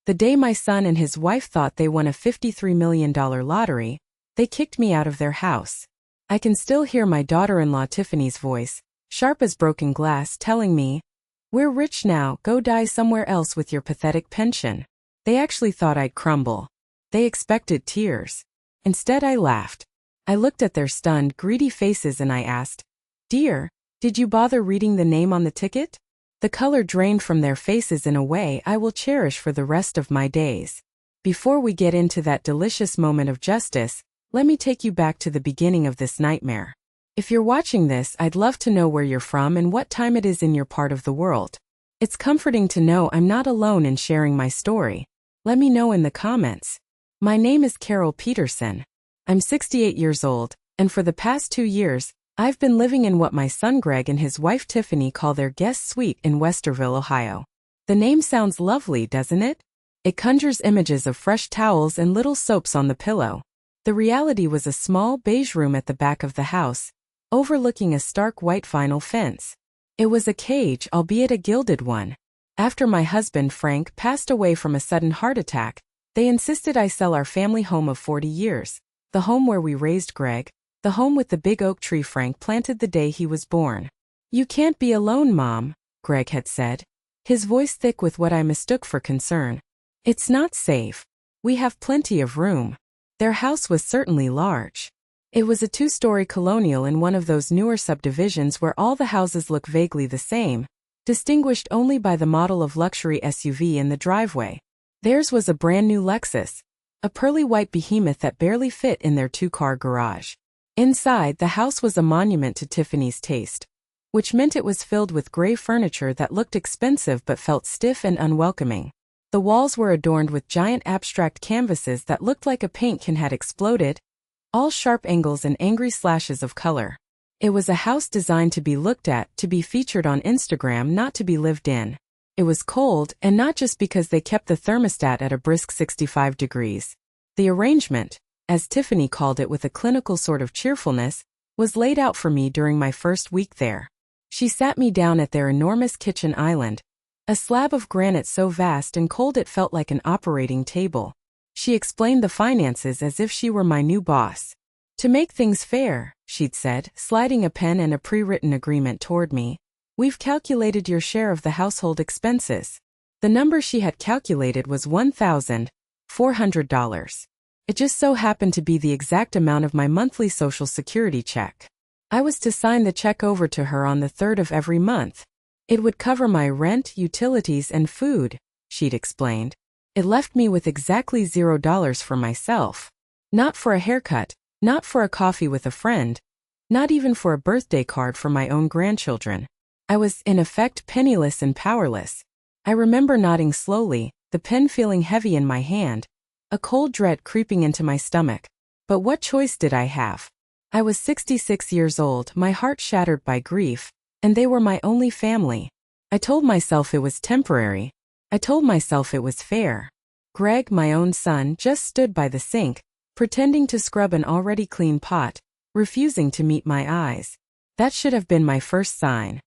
The day my son and his wife thought they won a $53 million lottery, they kicked me out of their house. I can still hear my daughter-in-law Tiffany's voice, sharp as broken glass, telling me, "We're rich now, go die somewhere else with your pathetic pension." They actually thought I'd crumble. They expected tears. Instead, I laughed. I looked at their stunned, greedy faces and I asked, "Dear, did you bother reading the name on the ticket?" The color drained from their faces in a way I will cherish for the rest of my days. Before we get into that delicious moment of justice, let me take you back to the beginning of this nightmare. If you're watching this, I'd love to know where you're from and what time it is in your part of the world. It's comforting to know I'm not alone in sharing my story. Let me know in the comments. My name is Carol Peterson. I'm 68 years old, and for the past 2 years, I've been living in what my son Greg and his wife Tiffany call their guest suite in Westerville, Ohio. The name sounds lovely, doesn't it? It conjures images of fresh towels and little soaps on the pillow. The reality was a small beige room at the back of the house, overlooking a stark white vinyl fence. It was a cage, albeit a gilded one. After my husband Frank passed away from a sudden heart attack, they insisted I sell our family home of 40 years, the home where we raised Greg, the home with the big oak tree Frank planted the day he was born. "You can't be alone, Mom," Greg had said, his voice thick with what I mistook for concern. "It's not safe. We have plenty of room." Their house was certainly large. It was a 2-story colonial in one of those newer subdivisions where all the houses look vaguely the same, distinguished only by the model of luxury SUV in the driveway. Theirs was a brand new Lexus, a pearly white behemoth that barely fit in their 2-car garage. Inside, the house was a monument to Tiffany's taste, which meant it was filled with gray furniture that looked expensive but felt stiff and unwelcoming. The walls were adorned with giant abstract canvases that looked like a paint can had exploded, all sharp angles and angry slashes of color. It was a house designed to be looked at, to be featured on Instagram, not to be lived in. It was cold, and not just because they kept the thermostat at a brisk 65 degrees. The arrangement, as Tiffany called it with a clinical sort of cheerfulness, was laid out for me during my first week there. She sat me down at their enormous kitchen island, a slab of granite so vast and cold it felt like an operating table. She explained the finances as if she were my new boss. "To make things fair," she'd said, sliding a pen and a pre-written agreement toward me, "we've calculated your share of the household expenses." The number she had calculated was $1,400. It just so happened to be the exact amount of my monthly Social Security check. I was to sign the check over to her on the 3rd of every month. It would cover my rent, utilities, and food, she'd explained. It left me with exactly $0 for myself. Not for a haircut, not for a coffee with a friend, not even for a birthday card for my own grandchildren. I was, in effect, penniless and powerless. I remember nodding slowly, the pen feeling heavy in my hand, a cold dread creeping into my stomach. But what choice did I have? I was 66 years old, my heart shattered by grief, and they were my only family. I told myself it was temporary. I told myself it was fair. Greg, my own son, just stood by the sink, pretending to scrub an already clean pot, refusing to meet my eyes. That should have been my first sign.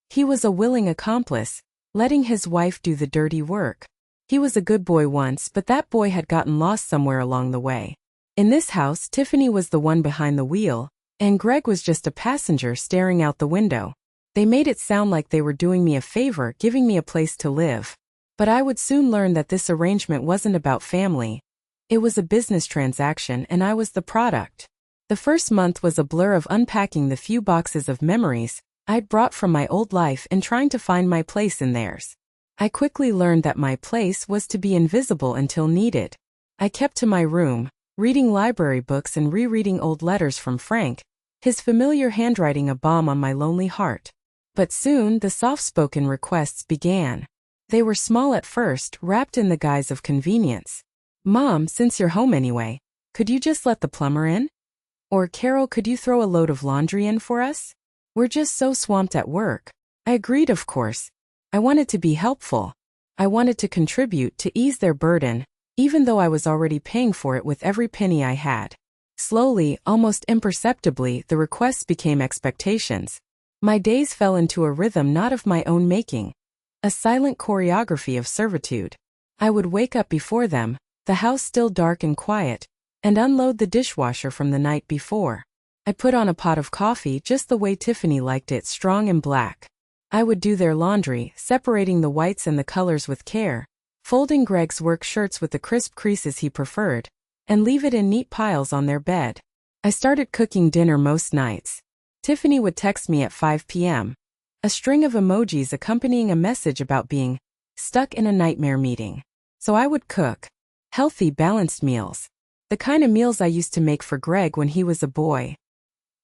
He was a willing accomplice, letting his wife do the dirty work. He was a good boy once, but that boy had gotten lost somewhere along the way. In this house, Tiffany was the one behind the wheel, and Greg was just a passenger staring out the window. They made it sound like they were doing me a favor, giving me a place to live. But I would soon learn that this arrangement wasn't about family. It was a business transaction, and I was the product. The first month was a blur of unpacking the few boxes of memories I'd brought from my old life and trying to find my place in theirs. I quickly learned that my place was to be invisible until needed. I kept to my room, reading library books and rereading old letters from Frank, his familiar handwriting a balm on my lonely heart. But soon the soft-spoken requests began. They were small at first, wrapped in the guise of convenience. "Mom, since you're home anyway, could you just let the plumber in?" Or, "Carol, could you throw a load of laundry in for us? We're just so swamped at work." I agreed, of course. I wanted to be helpful. I wanted to contribute to ease their burden, even though I was already paying for it with every penny I had. Slowly, almost imperceptibly, the requests became expectations. My days fell into a rhythm not of my own making, a silent choreography of servitude. I would wake up before them, the house still dark and quiet, and unload the dishwasher from the night before. I'd put on a pot of coffee just the way Tiffany liked it, strong and black. I would do their laundry, separating the whites and the colors with care, folding Greg's work shirts with the crisp creases he preferred, and leave it in neat piles on their bed. I started cooking dinner most nights. Tiffany would text me at 5 p.m., a string of emojis accompanying a message about being stuck in a nightmare meeting. So I would cook healthy, balanced meals, the kind of meals I used to make for Greg when he was a boy.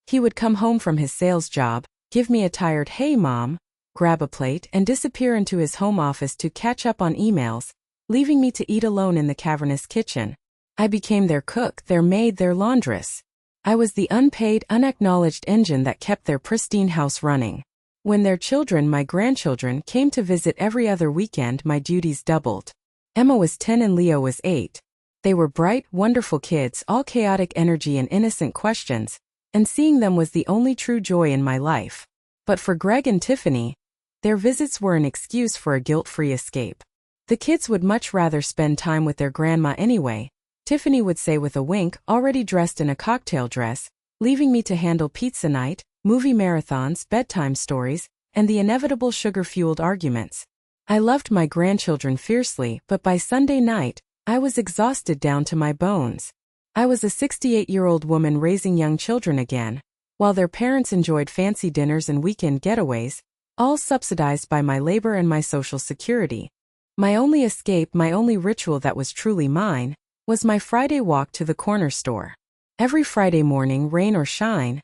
He would come home from his sales job, give me a tired "Hey Mom," grab a plate, and disappear into his home office to catch up on emails, leaving me to eat alone in the cavernous kitchen. I became their cook, their maid, their laundress. I was the unpaid, unacknowledged engine that kept their pristine house running. When their children, my grandchildren, came to visit every other weekend, my duties doubled. Emma was 10 and Leo was 8. They were bright, wonderful kids, all chaotic energy and innocent questions, and seeing them was the only true joy in my life. But for Greg and Tiffany, their visits were an excuse for a guilt-free escape. The kids would much rather spend time with their grandma anyway, Tiffany would say with a wink, already dressed in a cocktail dress, leaving me to handle pizza night, movie marathons, bedtime stories, and the inevitable sugar-fueled arguments. I loved my grandchildren fiercely, but by Sunday night, I was exhausted down to my bones. I was a 68-year-old woman raising young children again, while their parents enjoyed fancy dinners and weekend getaways, all subsidized by my labor and my social security. My only escape, my only ritual that was truly mine, was my Friday walk to the corner store. Every Friday morning, rain or shine,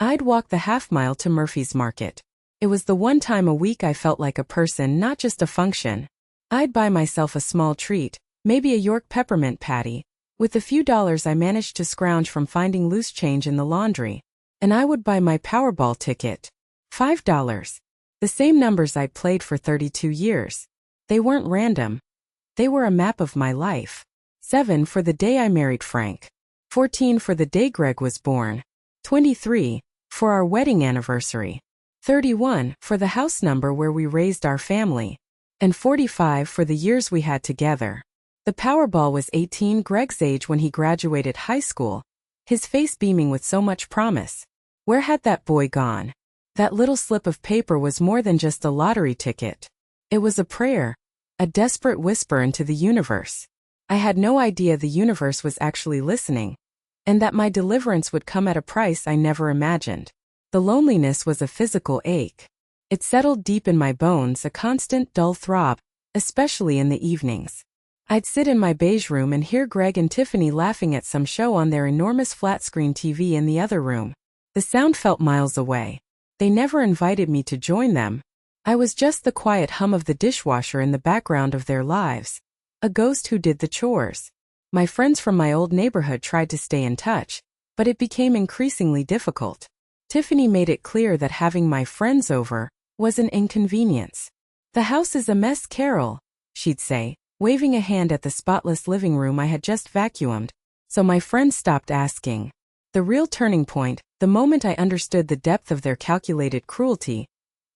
I'd walk the half-mile to Murphy's Market. It was the one time a week I felt like a person, not just a function. I'd buy myself a small treat, maybe a York peppermint patty, with the few dollars I managed to scrounge from finding loose change in the laundry, and I would buy my Powerball ticket. $5. The same numbers I'd played for 32 years. They weren't random. They were a map of my life. 7 for the day I married Frank. 14 for the day Greg was born. 23 for our wedding anniversary. 31 for the house number where we raised our family. And 45 for the years we had together. The Powerball was 18, Greg's age when he graduated high school, his face beaming with so much promise. Where had that boy gone? That little slip of paper was more than just a lottery ticket. It was a prayer, a desperate whisper into the universe. I had no idea the universe was actually listening, and that my deliverance would come at a price I never imagined. The loneliness was a physical ache. It settled deep in my bones, a constant dull throb, especially in the evenings. I'd sit in my beige room and hear Greg and Tiffany laughing at some show on their enormous flat-screen TV in the other room. The sound felt miles away. They never invited me to join them. I was just the quiet hum of the dishwasher in the background of their lives. A ghost who did the chores. My friends from my old neighborhood tried to stay in touch, but it became increasingly difficult. Tiffany made it clear that having my friends over was an inconvenience. "The house is a mess, Carol," she'd say, waving a hand at the spotless living room I had just vacuumed, so my friends stopped asking. The real turning point, the moment I understood the depth of their calculated cruelty,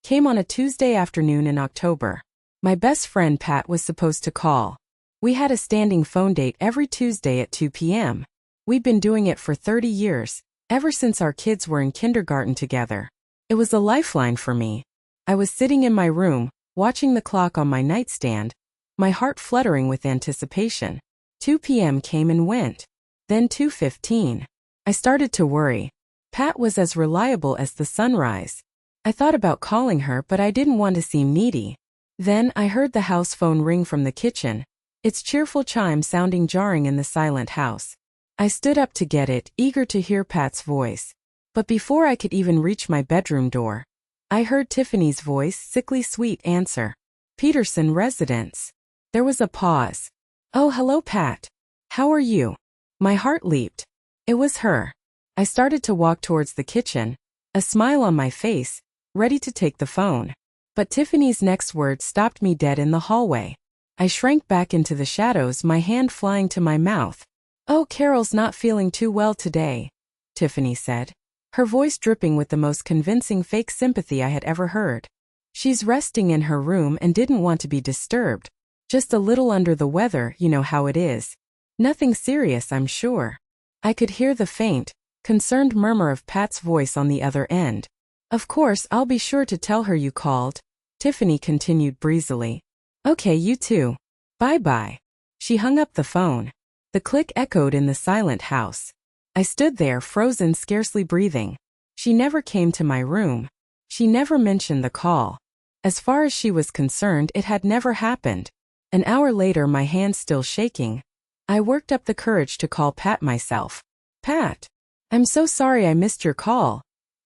came on a Tuesday afternoon in October. My best friend Pat was supposed to call. We had a standing phone date every Tuesday at 2 p.m. We'd been doing it for 30 years, ever since our kids were in kindergarten together. It was a lifeline for me. I was sitting in my room, watching the clock on my nightstand, my heart fluttering with anticipation. 2 p.m. came and went. Then 2:15. I started to worry. Pat was as reliable as the sunrise. I thought about calling her, but I didn't want to seem needy. Then I heard the house phone ring from the kitchen, its cheerful chime sounding jarring in the silent house. I stood up to get it, eager to hear Pat's voice. But before I could even reach my bedroom door, I heard Tiffany's voice, sickly sweet, answer. "Peterson Residence." There was a pause. "Oh, hello, Pat. How are you?" My heart leaped. It was her. I started to walk towards the kitchen, a smile on my face, ready to take the phone. But Tiffany's next words stopped me dead in the hallway. I shrank back into the shadows, my hand flying to my mouth. "Oh, Carol's not feeling too well today," Tiffany said, her voice dripping with the most convincing fake sympathy I had ever heard. "She's resting in her room and didn't want to be disturbed. Just a little under the weather, you know how it is. Nothing serious, I'm sure. I could hear the faint, concerned murmur of Pat's voice on the other end. Of course, I'll be sure to tell her you called, Tiffany continued breezily. Okay, you too. Bye-bye. She hung up the phone. The click echoed in the silent house. I stood there, frozen, scarcely breathing. She never came to my room. She never mentioned the call. As far as she was concerned, it had never happened. An hour later, my hands still shaking, I worked up the courage to call Pat myself. Pat, I'm so sorry I missed your call,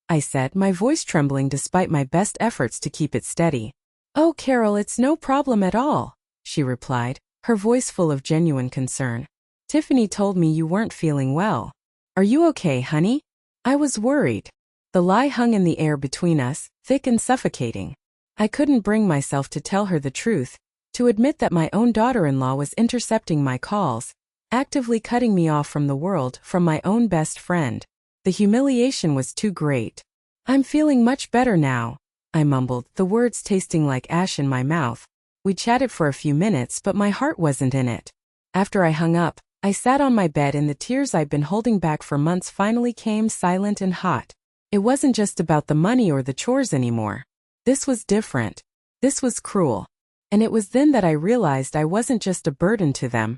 I said, my voice trembling despite my best efforts to keep it steady. Oh, Carol, it's no problem at all, she replied, her voice full of genuine concern. Tiffany told me you weren't feeling well. Are you okay, honey? I was worried. The lie hung in the air between us, thick and suffocating. I couldn't bring myself to tell her the truth, to admit that my own daughter-in-law was intercepting my calls, actively cutting me off from the world, from my own best friend. The humiliation was too great. I'm feeling much better now, I mumbled, the words tasting like ash in my mouth. We chatted for a few minutes, but my heart wasn't in it. After I hung up, I sat on my bed and the tears I'd been holding back for months finally came, silent and hot. It wasn't just about the money or the chores anymore. This was different. This was cruel. And it was then that I realized I wasn't just a burden to them.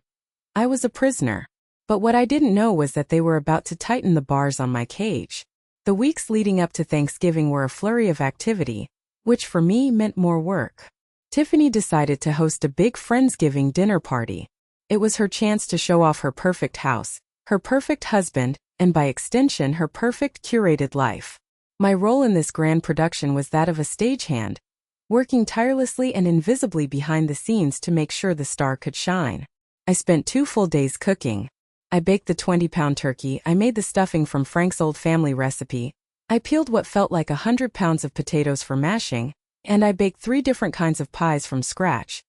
I was a prisoner. But what I didn't know was that they were about to tighten the bars on my cage. The weeks leading up to Thanksgiving were a flurry of activity, which for me meant more work. Tiffany decided to host a big Friendsgiving dinner party. It was her chance to show off her perfect house, her perfect husband, and by extension her perfect curated life. My role in this grand production was that of a stagehand, working tirelessly and invisibly behind the scenes to make sure the star could shine. I spent 2 full days cooking. I baked the 20-pound turkey, I made the stuffing from Frank's old family recipe, I peeled what felt like 100 pounds of potatoes for mashing, and I baked 3 different kinds of pies from scratch: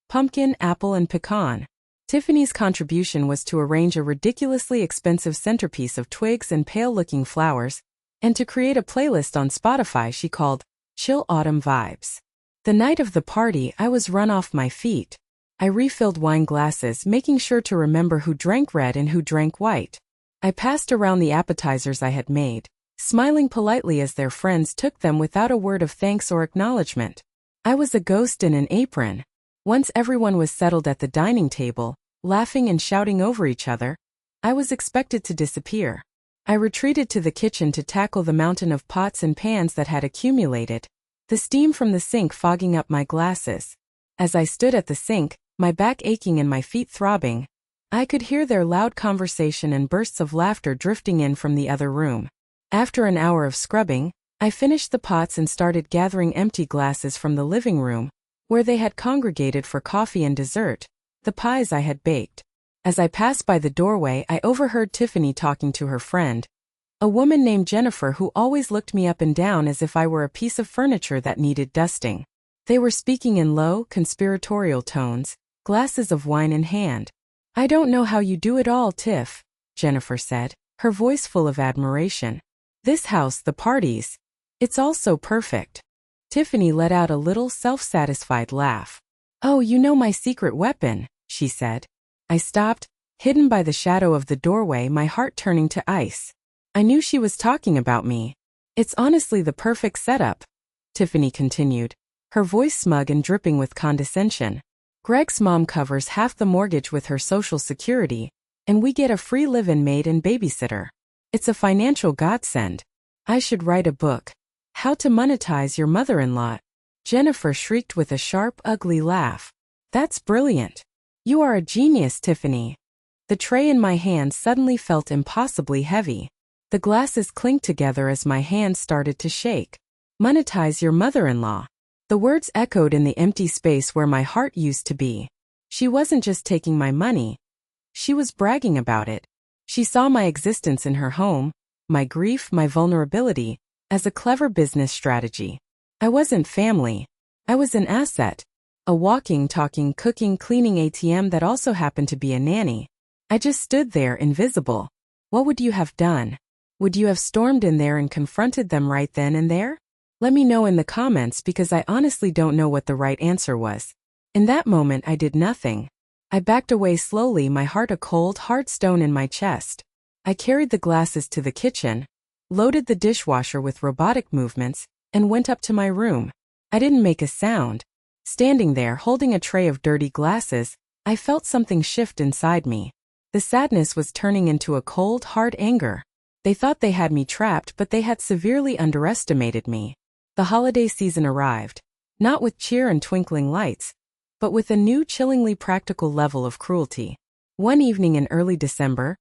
pumpkin, apple, and pecan. Tiffany's contribution was to arrange a ridiculously expensive centerpiece of twigs and pale-looking flowers, and to create a playlist on Spotify she called Chill Autumn Vibes. The night of the party, I was run off my feet. I refilled wine glasses, making sure to remember who drank red and who drank white. I passed around the appetizers I had made, smiling politely as their friends took them without a word of thanks or acknowledgement. I was a ghost in an apron. Once everyone was settled at the dining table, laughing and shouting over each other, I was expected to disappear. I retreated to the kitchen to tackle the mountain of pots and pans that had accumulated, the steam from the sink fogging up my glasses. As I stood at the sink, my back aching and my feet throbbing, I could hear their loud conversation and bursts of laughter drifting in from the other room. After an hour of scrubbing, I finished the pots and started gathering empty glasses from the living room, where they had congregated for coffee and dessert, the pies I had baked. As I passed by the doorway, I overheard Tiffany talking to her friend, a woman named Jennifer who always looked me up and down as if I were a piece of furniture that needed dusting. They were speaking in low, conspiratorial tones, glasses of wine in hand. I don't know how you do it all, Tiff, Jennifer said, her voice full of admiration. This house, the parties, it's all so perfect. Tiffany let out a little self-satisfied laugh. Oh, you know my secret weapon, she said. I stopped, hidden by the shadow of the doorway, my heart turning to ice. I knew she was talking about me. It's honestly the perfect setup, Tiffany continued, her voice smug and dripping with condescension. Greg's mom covers half the mortgage with her Social Security, and we get a free live-in maid and babysitter. It's a financial godsend. I should write a book. How to Monetize Your Mother-in-Law. Jennifer shrieked with a sharp, ugly laugh. That's brilliant. You are a genius, Tiffany. The tray in my hand suddenly felt impossibly heavy. The glasses clinked together as my hands started to shake. Monetize your mother-in-law. The words echoed in the empty space where my heart used to be. She wasn't just taking my money. She was bragging about it. She saw my existence in her home, my grief, my vulnerability, as a clever business strategy. I wasn't family. I was an asset. A walking, talking, cooking, cleaning ATM that also happened to be a nanny. I just stood there, invisible. What would you have done? Would you have stormed in there and confronted them right then and there? Let me know in the comments because I honestly don't know what the right answer was. In that moment I did nothing. I backed away slowly, my heart a cold, hard stone in my chest. I carried the glasses to the kitchen, loaded the dishwasher with robotic movements, and went up to my room. I didn't make a sound. Standing there holding a tray of dirty glasses, I felt something shift inside me. The sadness was turning into a cold, hard anger. They thought they had me trapped, but they had severely underestimated me. The holiday season arrived, not with cheer and twinkling lights, but with a new chillingly practical level of cruelty. One evening in early December,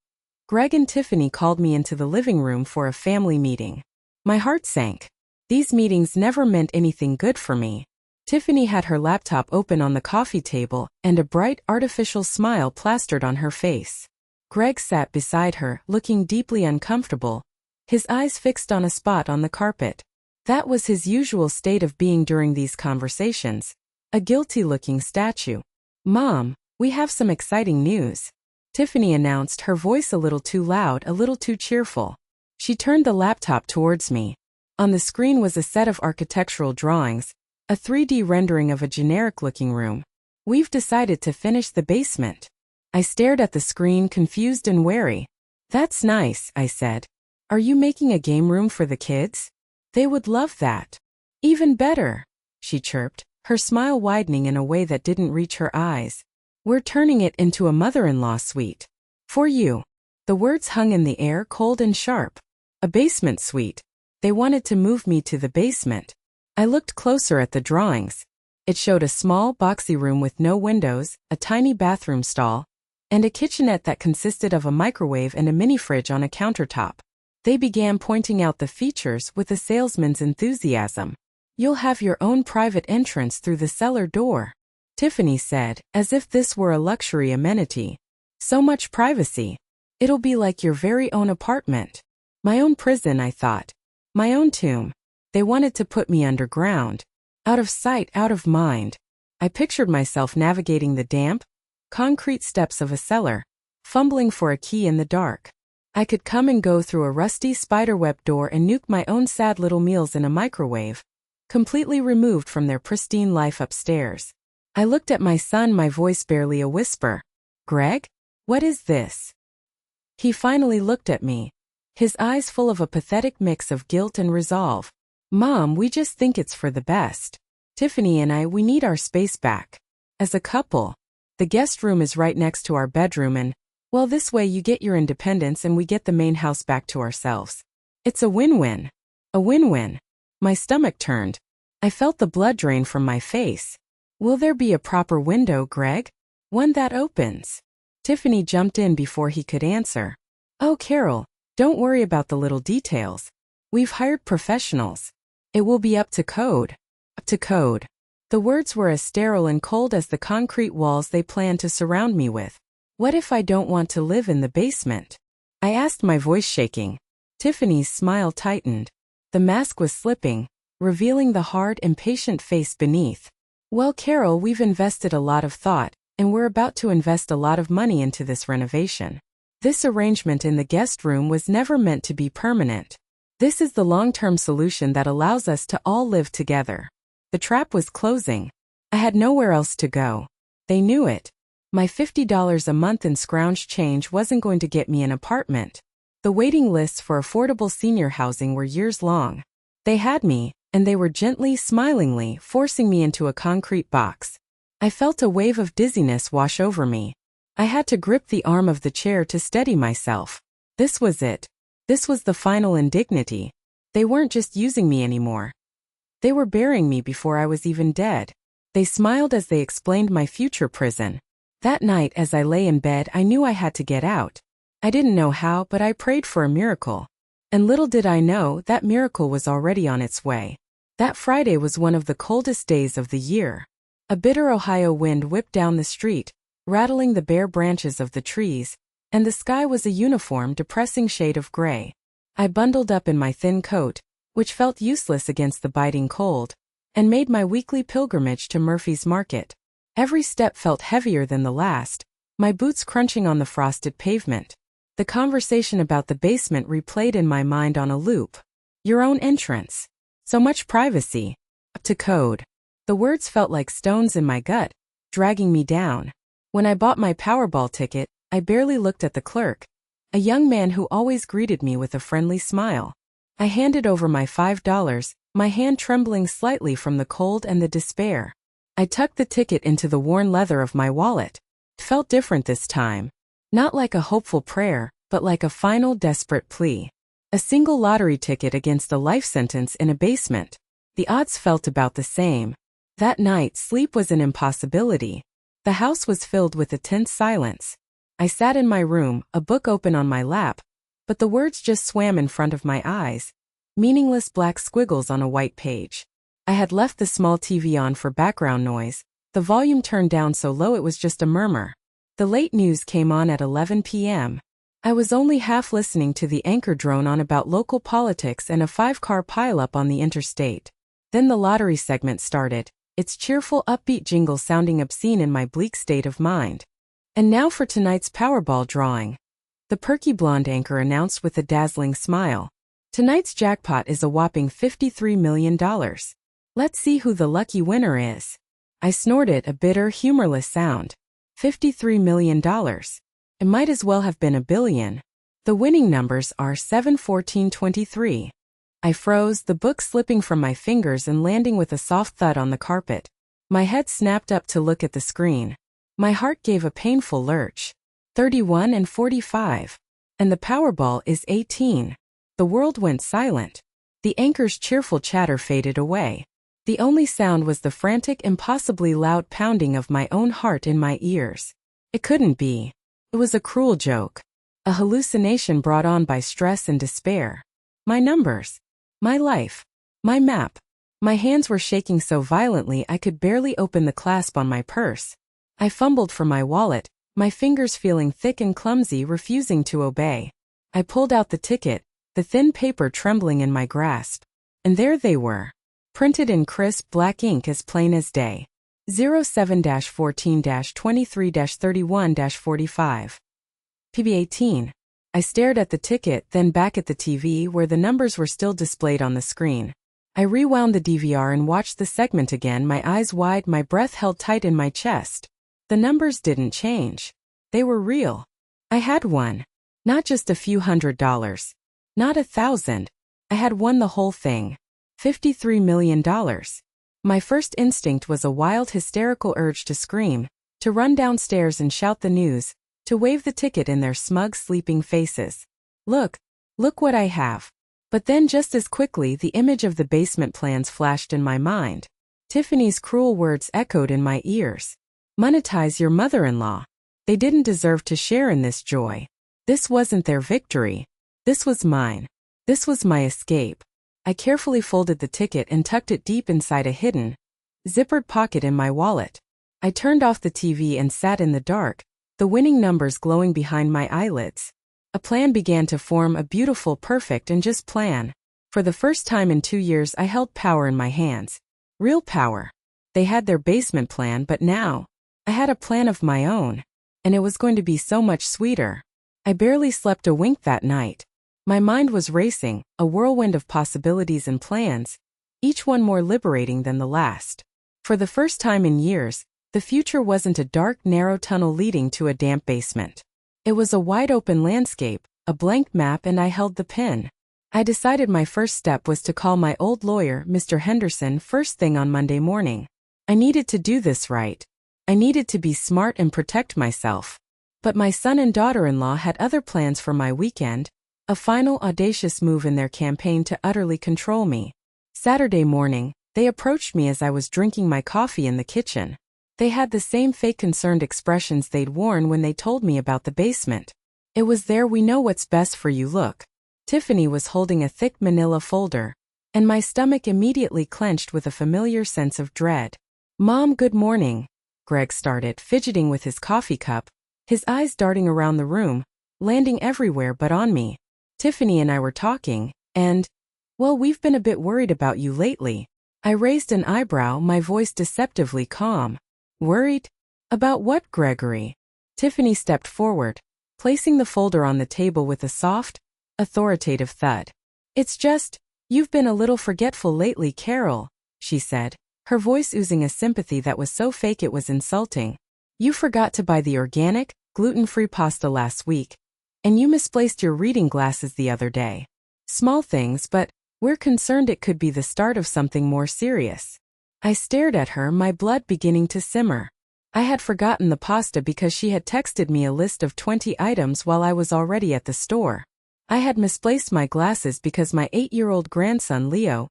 Greg and Tiffany called me into the living room for a family meeting. My heart sank. These meetings never meant anything good for me. Tiffany had her laptop open on the coffee table and a bright artificial smile plastered on her face. Greg sat beside her, looking deeply uncomfortable, his eyes fixed on a spot on the carpet. That was his usual state of being during these conversations, a guilty-looking statue. "Mom, we have some exciting news," Tiffany announced, her voice a little too loud, a little too cheerful. She turned the laptop towards me. On the screen was a set of architectural drawings, a 3D rendering of a generic-looking room. "We've decided to finish the basement." I stared at the screen, confused and wary. "That's nice," I said. "Are you making a game room for the kids? They would love that." "Even better," she chirped, her smile widening in a way that didn't reach her eyes. "We're turning it into a mother-in-law suite. For you." The words hung in the air, cold and sharp. A basement suite. They wanted to move me to the basement. I looked closer at the drawings. It showed a small, boxy room with no windows, a tiny bathroom stall, and a kitchenette that consisted of a microwave and a mini-fridge on a countertop. They began pointing out the features with a salesman's enthusiasm. "You'll have your own private entrance through the cellar door," Tiffany said, as if this were a luxury amenity. "So much privacy. It'll be like your very own apartment." My own prison, I thought. My own tomb. They wanted to put me underground. Out of sight, out of mind. I pictured myself navigating the damp, concrete steps of a cellar, fumbling for a key in the dark. I could come and go through a rusty spiderweb door and nuke my own sad little meals in a microwave, completely removed from their pristine life upstairs. I looked at my son, my voice barely a whisper. "Greg? What is this?" He finally looked at me, his eyes full of a pathetic mix of guilt and resolve. "Mom, we just think it's for the best. Tiffany and I, we need our space back. As a couple. The guest room is right next to our bedroom and, well, this way you get your independence and we get the main house back to ourselves. It's a win-win. A win-win." My stomach turned. I felt the blood drain from my face. "Will there be a proper window, Greg? One that opens?" Tiffany jumped in before he could answer. "Oh, Carol, don't worry about the little details. We've hired professionals. It will be up to code." Up to code. The words were as sterile and cold as the concrete walls they planned to surround me with. "What if I don't want to live in the basement?" I asked, my voice shaking. Tiffany's smile tightened. The mask was slipping, revealing the hard, impatient face beneath. "Well, Carol, we've invested a lot of thought, and we're about to invest a lot of money into this renovation. This arrangement in the guest room was never meant to be permanent. This is the long-term solution that allows us to all live together." The trap was closing. I had nowhere else to go. They knew it. My $50 a month in scrounged change wasn't going to get me an apartment. The waiting lists for affordable senior housing were years long. They had me, and they were gently, smilingly, forcing me into a concrete box. I felt a wave of dizziness wash over me. I had to grip the arm of the chair to steady myself. This was it. This was the final indignity. They weren't just using me anymore. They were burying me before I was even dead. They smiled as they explained my future prison. That night, as I lay in bed, I knew I had to get out. I didn't know how, but I prayed for a miracle. And little did I know that miracle was already on its way. That Friday was one of the coldest days of the year. A bitter Ohio wind whipped down the street, rattling the bare branches of the trees, and the sky was a uniform, depressing shade of gray. I bundled up in my thin coat, which felt useless against the biting cold, and made my weekly pilgrimage to Murphy's Market. Every step felt heavier than the last, my boots crunching on the frosted pavement. The conversation about the basement replayed in my mind on a loop. Your own entrance. So much privacy. Up to code. The words felt like stones in my gut, dragging me down. When I bought my Powerball ticket, I barely looked at the clerk, a young man who always greeted me with a friendly smile. I handed over my $5, my hand trembling slightly from the cold and the despair. I tucked the ticket into the worn leather of my wallet. It felt different this time. Not like a hopeful prayer, but like a final desperate plea. A single lottery ticket against a life sentence in a basement. The odds felt about the same. That night, sleep was an impossibility. The house was filled with a tense silence. I sat in my room, a book open on my lap, but the words just swam in front of my eyes, meaningless black squiggles on a white page. I had left the small TV on for background noise, the volume turned down so low it was just a murmur. The late news came on at 11 p.m. I was only half listening to the anchor drone on about local politics and a 5-car pileup on the interstate. Then the lottery segment started, its cheerful upbeat jingle sounding obscene in my bleak state of mind. And now for tonight's Powerball drawing. The perky blonde anchor announced with a dazzling smile. Tonight's jackpot is a whopping $53 million. Let's see who the lucky winner is. I snorted a bitter, humorless sound. $53 million. It might as well have been $1 billion. The winning numbers are 7, 14, 23. I froze, the book slipping from my fingers and landing with a soft thud on the carpet. My head snapped up to look at the screen. My heart gave a painful lurch. 31 and 45. And the Powerball is 18. The world went silent. The anchor's cheerful chatter faded away. The only sound was the frantic, impossibly loud pounding of my own heart in my ears. It couldn't be. It was a cruel joke. A hallucination brought on by stress and despair. My numbers. My life. My map. My hands were shaking so violently I could barely open the clasp on my purse. I fumbled for my wallet, my fingers feeling thick and clumsy, refusing to obey. I pulled out the ticket, the thin paper trembling in my grasp. And there they were, printed in crisp black ink as plain as day. 07-14-23-31-45. PB18. I stared at the ticket, then back at the TV where the numbers were still displayed on the screen. I rewound the DVR and watched the segment again, my eyes wide, my breath held tight in my chest. The numbers didn't change. They were real. I had won. Not just a few $100s. Not 1,000. I had won the whole thing. $53 million. My first instinct was a wild, hysterical urge to scream, to run downstairs and shout the news, to wave the ticket in their smug, sleeping faces. Look what I have. But then just as quickly the image of the basement plans flashed in my mind. Tiffany's cruel words echoed in my ears. Monetize your mother-in-law. They didn't deserve to share in this joy. This wasn't their victory. This was mine. This was my escape. I carefully folded the ticket and tucked it deep inside a hidden, zippered pocket in my wallet. I turned off the TV and sat in the dark, the winning numbers glowing behind my eyelids. A plan began to form, a beautiful, perfect, and just plan. For the first time in 2 years I held power in my hands. Real power. They had their basement plan, but now I had a plan of my own. And it was going to be so much sweeter. I barely slept a wink that night. My mind was racing, a whirlwind of possibilities and plans, each one more liberating than the last. For the first time in years, the future wasn't a dark, narrow tunnel leading to a damp basement. It was a wide-open landscape, a blank map, and I held the pen. I decided my first step was to call my old lawyer, Mr. Henderson, first thing on Monday morning. I needed to do this right. I needed to be smart and protect myself. But my son and daughter-in-law had other plans for my weekend, a final audacious move in their campaign to utterly control me. Saturday morning, they approached me as I was drinking my coffee in the kitchen. They had the same fake concerned expressions they'd worn when they told me about the basement. It was their "we know what's best for you" look. Tiffany was holding a thick manila folder, and my stomach immediately clenched with a familiar sense of dread. "Mom, good morning," Greg started, fidgeting with his coffee cup, his eyes darting around the room, landing everywhere but on me. "Tiffany and I were talking, and, well, we've been a bit worried about you lately." I raised an eyebrow, my voice deceptively calm. "Worried? About what, Gregory?" Tiffany stepped forward, placing the folder on the table with a soft, authoritative thud. "It's just, you've been a little forgetful lately, Carol," she said. her voice oozing a sympathy that was so fake it was insulting. You forgot to buy the organic, gluten-free pasta last week, and you misplaced your reading glasses the other day. Small things, but we're concerned it could be the start of something more serious. I stared at her, my blood beginning to simmer. I had forgotten the pasta because she had texted me a list of 20 items while I was already at the store. I had misplaced my glasses because my 8-year-old grandson Leo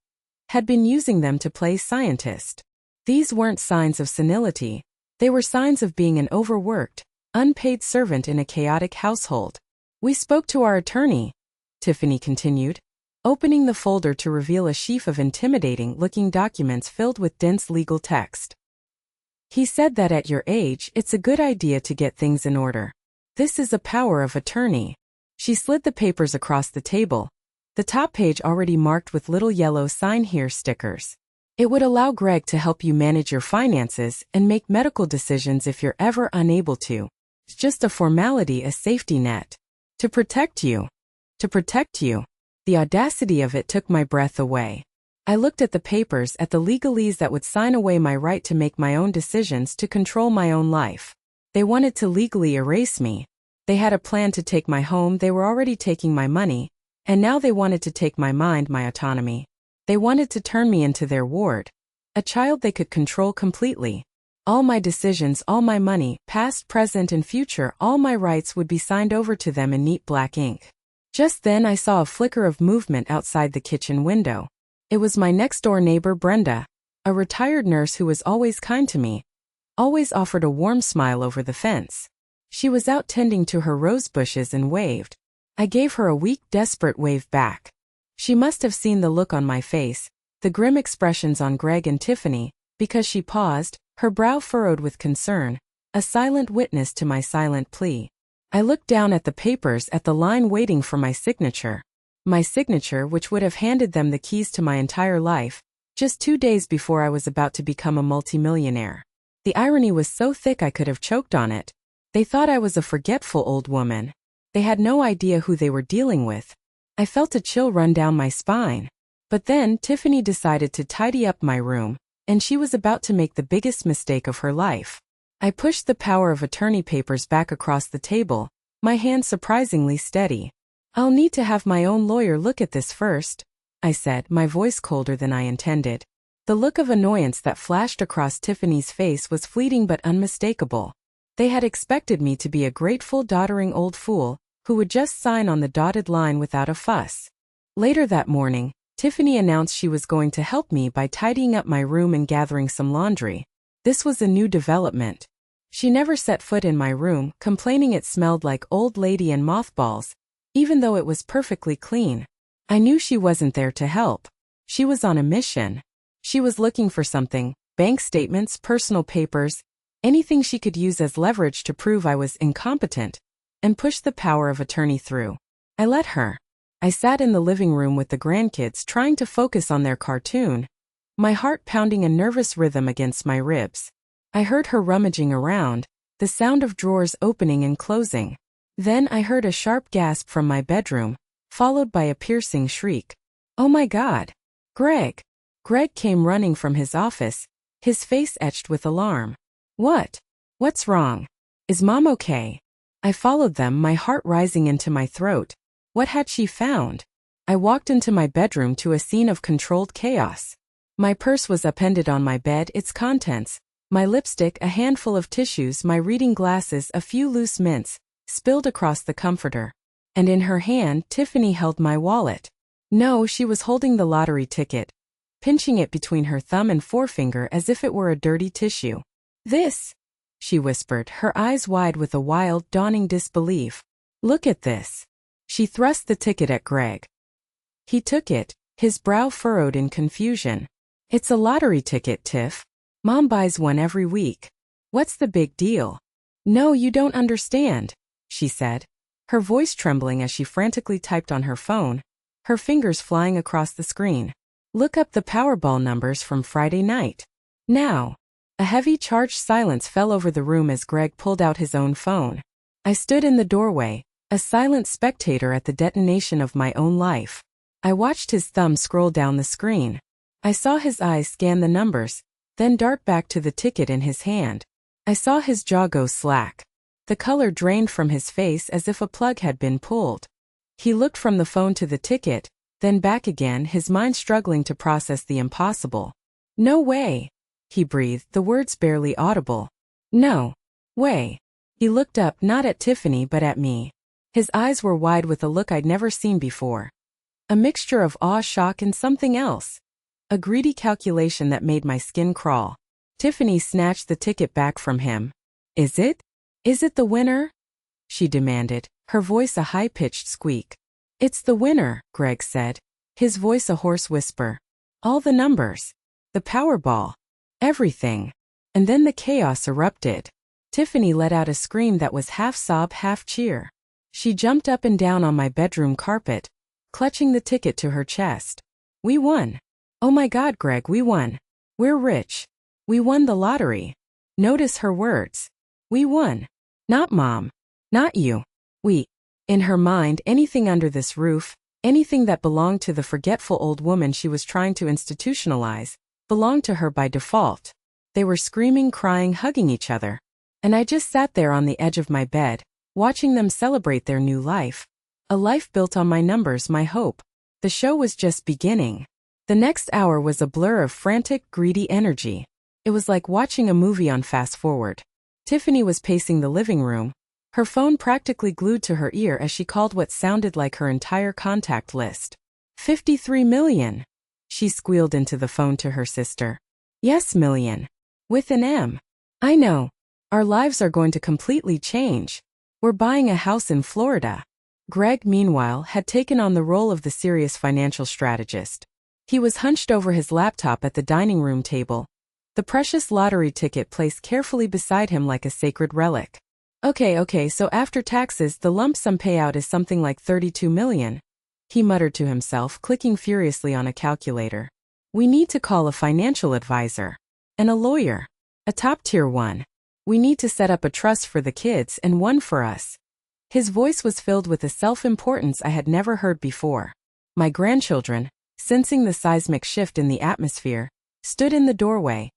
had been using them to play scientist. These weren't signs of senility. They were signs of being an overworked, unpaid servant in a chaotic household. We spoke to our attorney, Tiffany continued, opening the folder to reveal a sheaf of intimidating-looking documents filled with dense legal text. He said that at your age, it's a good idea to get things in order. This is a power of attorney. She slid the papers across the table, the top page already marked with little yellow "Sign Here" stickers. It would allow Greg to help you manage your finances and make medical decisions if you're ever unable to. It's just a formality, a safety net. To protect you. To protect you. The audacity of it took my breath away. I looked at the papers, at the legalese that would sign away my right to make my own decisions, to control my own life. They wanted to legally erase me. They had a plan to take my home, they were already taking my money, and now they wanted to take my mind, my autonomy. They wanted to turn me into their ward. A child they could control completely. All my decisions, all my money, past, present, and future, all my rights would be signed over to them in neat black ink. Just then I saw a flicker of movement outside the kitchen window. It was my next-door neighbor Brenda, a retired nurse who was always kind to me, always offered a warm smile over the fence. She was out tending to her rose bushes and waved. I gave her a weak, desperate wave back. She must have seen the look on my face, the grim expressions on Greg and Tiffany, because she paused, her brow furrowed with concern, a silent witness to my silent plea. I looked down at the papers, at the line waiting for my signature. My signature, which would have handed them the keys to my entire life, just 2 days before I was about to become a multimillionaire. The irony was so thick I could have choked on it. They thought I was a forgetful old woman. They had no idea who they were dealing with. I felt a chill run down my spine. But then Tiffany decided to tidy up my room, and she was about to make the biggest mistake of her life. I pushed the power of attorney papers back across the table, my hand surprisingly steady. I'll need to have my own lawyer look at this first, I said, my voice colder than I intended. The look of annoyance that flashed across Tiffany's face was fleeting but unmistakable. They had expected me to be a grateful, doddering old fool who would just sign on the dotted line without a fuss. Later that morning, Tiffany announced she was going to help me by tidying up my room and gathering some laundry. This was a new development. She never set foot in my room, complaining it smelled like old lady and mothballs, even though it was perfectly clean. I knew she wasn't there to help. She was on a mission. She was looking for something, bank statements, personal papers, anything she could use as leverage to prove I was incompetent, and push the power of attorney through. I let her. I sat in the living room with the grandkids trying to focus on their cartoon, my heart pounding a nervous rhythm against my ribs. I heard her rummaging around, the sound of drawers opening and closing. Then I heard a sharp gasp from my bedroom, followed by a piercing shriek. Oh my God! Greg! Greg came running from his office, his face etched with alarm. What? What's wrong? Is Mom okay? I followed them, my heart rising into my throat. What had she found? I walked into my bedroom to a scene of controlled chaos. My purse was appended on my bed, its contents, my lipstick, a handful of tissues, my reading glasses, a few loose mints, spilled across the comforter. And in her hand, Tiffany held my wallet. No, she was holding the lottery ticket, pinching it between her thumb and forefinger as if it were a dirty tissue. This, she whispered, her eyes wide with a wild, dawning disbelief. Look at this. She thrust the ticket at Greg. He took it, his brow furrowed in confusion. It's a lottery ticket, Tiff. Mom buys one every week. What's the big deal? No, you don't understand, she said, her voice trembling as she frantically typed on her phone, her fingers flying across the screen. Look up the Powerball numbers from Friday night. Now. A heavy, charged silence fell over the room as Greg pulled out his own phone. I stood in the doorway, a silent spectator at the detonation of my own life. I watched his thumb scroll down the screen. I saw his eyes scan the numbers, then dart back to the ticket in his hand. I saw his jaw go slack. The color drained from his face as if a plug had been pulled. He looked from the phone to the ticket, then back again, his mind struggling to process the impossible. "No way," he breathed, the words barely audible. "No way." He looked up, not at Tiffany but at me. His eyes were wide with a look I'd never seen before. A mixture of awe, shock, and something else. A greedy calculation that made my skin crawl. Tiffany snatched the ticket back from him. Is it the winner?" she demanded, her voice a high-pitched squeak. "It's the winner," Greg said, his voice a hoarse whisper. "All the numbers. The Powerball. Everything." And then the chaos erupted. Tiffany let out a scream that was half sob, half cheer. She jumped up and down on my bedroom carpet, clutching the ticket to her chest. "We won. Oh my God, Greg, we won. We're rich. We won the lottery." Notice her words. "We won. Not Mom. Not you. We." In her mind, anything under this roof, anything that belonged to the forgetful old woman she was trying to institutionalize, belonged to her by default. They were screaming, crying, hugging each other. And I just sat there on the edge of my bed, watching them celebrate their new life. A life built on my numbers, my hope. The show was just beginning. The next hour was a blur of frantic, greedy energy. It was like watching a movie on fast forward. Tiffany was pacing the living room, her phone practically glued to her ear as she called what sounded like her entire contact list. 53 million. She squealed into the phone to her sister. "Yes, million. With an M. I know. Our lives are going to completely change. We're buying a house in Florida." Greg, meanwhile, had taken on the role of the serious financial strategist. He was hunched over his laptop at the dining room table, the precious lottery ticket placed carefully beside him like a sacred relic. Okay, so after taxes, the lump sum payout is something like 32 million, he muttered to himself, clicking furiously on a calculator. "We need to call a financial advisor. And a lawyer. A top-tier one. We need to set up a trust for the kids and one for us." His voice was filled with a self-importance I had never heard before. My grandchildren, sensing the seismic shift in the atmosphere, stood in the doorway,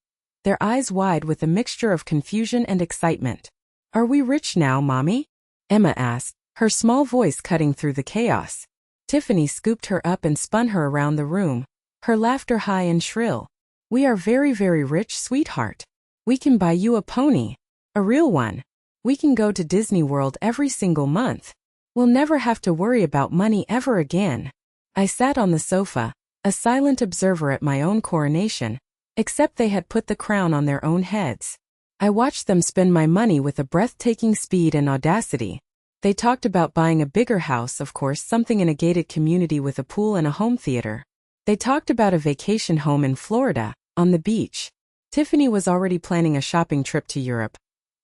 their eyes wide with a mixture of confusion and excitement. "Are we rich now, Mommy?" Emma asked, her small voice cutting through the chaos. Tiffany scooped her up and spun her around the room, her laughter high and shrill. "We are very, very rich, sweetheart. We can buy you a pony. A real one. We can go to Disney World every single month. We'll never have to worry about money ever again." I sat on the sofa, a silent observer at my own coronation, except they had put the crown on their own heads. I watched them spend my money with a breathtaking speed and audacity. They talked about buying a bigger house, of course, something in a gated community with a pool and a home theater. They talked about a vacation home in Florida, on the beach. Tiffany was already planning a shopping trip to Europe.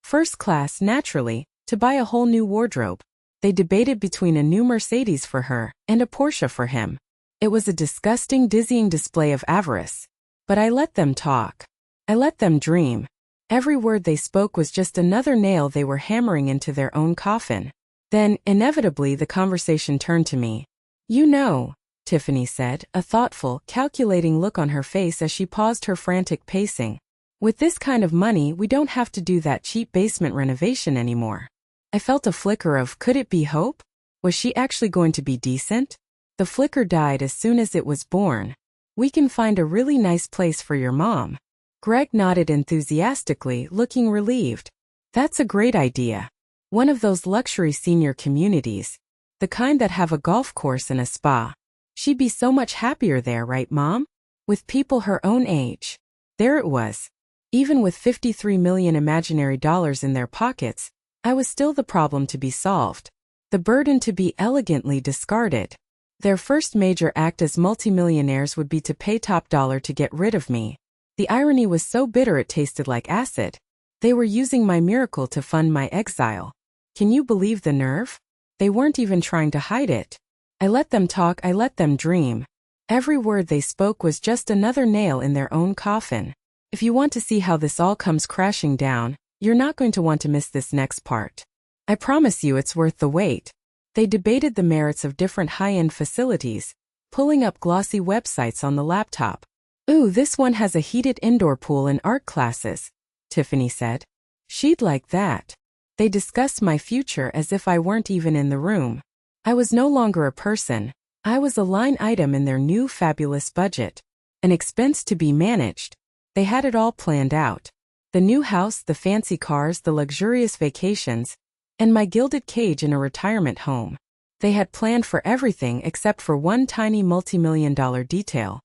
First class, naturally, to buy a whole new wardrobe. They debated between a new Mercedes for her and a Porsche for him. It was a disgusting, dizzying display of avarice. But I let them talk. I let them dream. Every word they spoke was just another nail they were hammering into their own coffin. Then, inevitably, the conversation turned to me. "You know," Tiffany said, a thoughtful, calculating look on her face as she paused her frantic pacing. "With this kind of money, we don't have to do that cheap basement renovation anymore." I felt a flicker of, could it be hope? Was she actually going to be decent? The flicker died as soon as it was born. "We can find a really nice place for your mom." Greg nodded enthusiastically, looking relieved. "That's a great idea. One of those luxury senior communities. The kind that have a golf course and a spa. She'd be so much happier there, right, Mom? With people her own age." There it was. Even with 53 million imaginary dollars in their pockets, I was still the problem to be solved. The burden to be elegantly discarded. Their first major act as multimillionaires would be to pay top dollar to get rid of me. The irony was so bitter it tasted like acid. They were using my miracle to fund my exile. Can you believe the nerve? They weren't even trying to hide it. I let them talk, I let them dream. Every word they spoke was just another nail in their own coffin. If you want to see how this all comes crashing down, you're not going to want to miss this next part. I promise you it's worth the wait. They debated the merits of different high-end facilities, pulling up glossy websites on the laptop. Ooh, this one has a heated indoor pool and art classes, Tiffany said. She'd like that. They discussed my future as if I weren't even in the room. I was no longer a person. I was a line item in their new fabulous budget. An expense to be managed. They had it all planned out. The new house, the fancy cars, the luxurious vacations, and my gilded cage in a retirement home. They had planned for everything except for one tiny multi-million-dollar detail.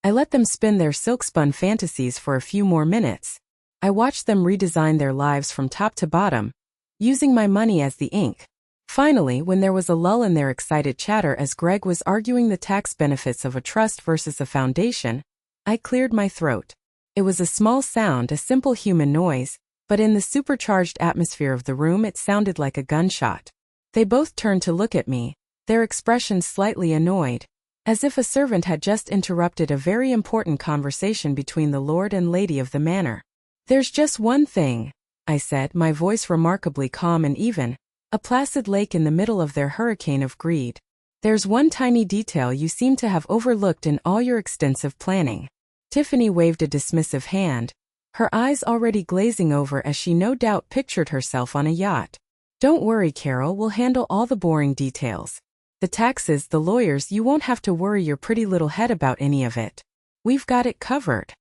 I let them spin their silk-spun fantasies for a few more minutes. I watched them redesign their lives from top to bottom, using my money as the ink. Finally, when there was a lull in their excited chatter as Greg was arguing the tax benefits of a trust versus a foundation, I cleared my throat. It was a small sound, a simple human noise, but in the supercharged atmosphere of the room it sounded like a gunshot. They both turned to look at me, their expressions slightly annoyed, as if a servant had just interrupted a very important conversation between the lord and lady of the manor. There's just one thing, I said, my voice remarkably calm and even, a placid lake in the middle of their hurricane of greed. There's one tiny detail you seem to have overlooked in all your extensive planning. Tiffany waved a dismissive hand, her eyes already glazing over as she no doubt pictured herself on a yacht. Don't worry, Carol, we'll handle all the boring details. The taxes, the lawyers, you won't have to worry your pretty little head about any of it. We've got it covered.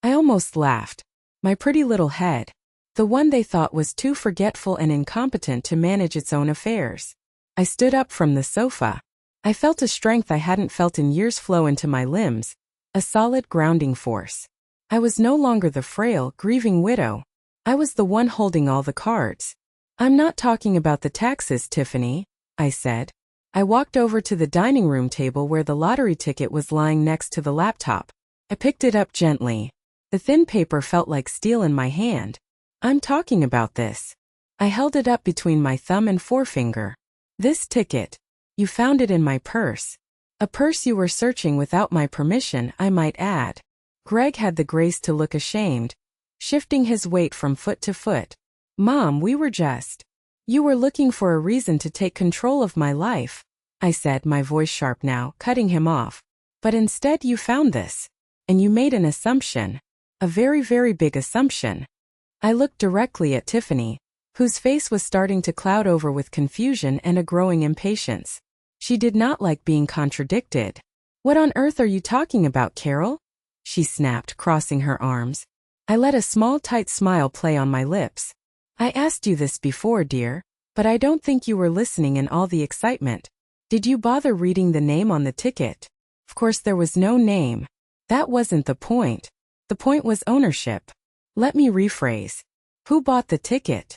I almost laughed. My pretty little head. The one they thought was too forgetful and incompetent to manage its own affairs. I stood up from the sofa. I felt a strength I hadn't felt in years flow into my limbs, a solid grounding force. I was no longer the frail, grieving widow. I was the one holding all the cards. I'm not talking about the taxes, Tiffany, I said. I walked over to the dining room table where the lottery ticket was lying next to the laptop. I picked it up gently. The thin paper felt like steel in my hand. I'm talking about this. I held it up between my thumb and forefinger. This ticket. You found it in my purse. A purse you were searching without my permission, I might add. Greg had the grace to look ashamed, shifting his weight from foot to foot. Mom, we were just. You were looking for a reason to take control of my life, I said, my voice sharp now, cutting him off. But instead you found this. And you made an assumption. A very, very big assumption. I looked directly at Tiffany, whose face was starting to cloud over with confusion and a growing impatience. She did not like being contradicted. What on earth are you talking about, Carol? She snapped, crossing her arms. I let a small tight smile play on my lips. I asked you this before, dear, but I don't think you were listening in all the excitement. Did you bother reading the name on the ticket? Of course there was no name. That wasn't the point. The point was ownership. Let me rephrase. Who bought the ticket?